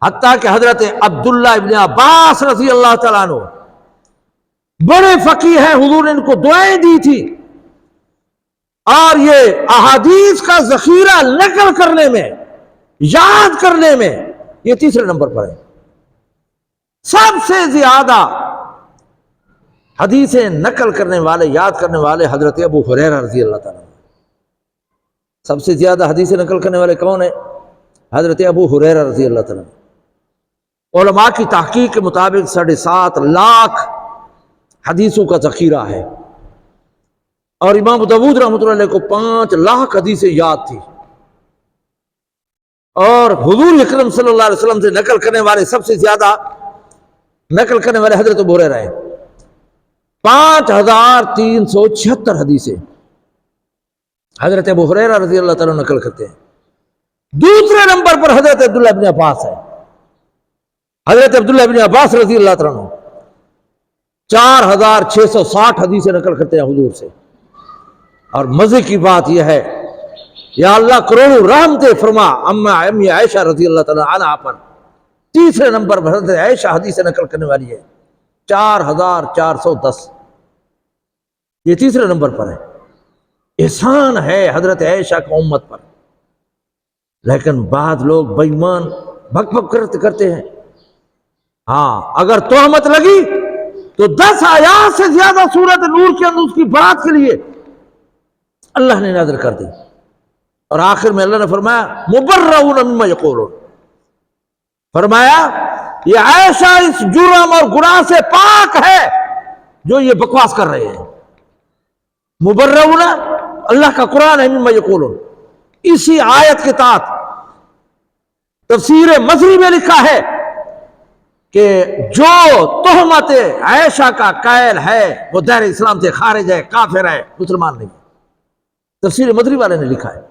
حتیٰ کہ حضرت عبداللہ ابن عباس رضی اللہ تعالیٰ عنہ بڑے فقیہ ہیں، حضور نے ان کو دعائیں دی تھی، اور یہ احادیث کا ذخیرہ نقل کرنے میں، یاد کرنے میں یہ تیسرے نمبر پر ہے۔ سب سے زیادہ حدیثیں نقل کرنے والے، یاد کرنے والے حضرت ابو ہریرہ رضی اللہ تعالیٰ عنہ۔ سب سے زیادہ حدیثیں نقل کرنے والے کون ہیں؟ حضرت ابو ہریرہ رضی اللہ تعالیٰ عنہ۔ علماء کی تحقیق کے مطابق 7.5 لاکھ حدیثوں کا ذخیرہ ہے، اور امام داؤد رحمۃ اللہ علیہ کو 5 لاکھ حدیثیں یاد تھی، اور حضور اکرم صلی اللہ علیہ وسلم سے نقل کرنے والے سب سے زیادہ نقل کرنے والے حضرت ابو ہریرہ ہیں، 5376 حدیثیں حضرت ابو ہریرہ رضی اللہ تعالیٰ نقل کرتے ہیں۔ دوسرے نمبر پر حضرت عبداللہ ابن عباس ہے۔ حضرت عبداللہ ابن عباس رضی اللہ تعالیٰ عنہ 4660 حدیثیں نقل کرتے ہیں حضور سے۔ اور مزے کی بات یہ ہے، یا اللہ کروڑوں رحمتیں فرما امی عائشہ رضی اللہ تعالیٰ عنہا پر۔ تیسرے نمبر پر حضرت عائشہ حدیثیں نقل کرنے والی ہے، 4410، یہ تیسرے نمبر پر ہے۔ احسان ہے حضرت عائشہ کا امت پر، لیکن بعض لوگ بے ایمان بک بک کرتے ہیں۔ ہاں، اگر تہمت لگی تو 10 آیات سے زیادہ سورۃ نور کے اندر اس کی برات کے لیے اللہ نے نازل کر دی، اور آخر میں اللہ نے فرمایا مبرؤون مما یقولون، فرمایا یہ عائشہ اس جرم اور گناہ سے پاک ہے جو یہ بکواس کر رہے ہیں۔ مبرؤون اللہ کا قرآن ہے، مما یقولون۔ اسی آیت کے تحت تفسیر مصری میں لکھا ہے کہ جو تہمت عائشہ کا قائل ہے وہ دائرہ اسلام سے خارج ہے، کافر ہے، مسلمان نہیں۔ تفسیر مصری والے نے لکھا ہے۔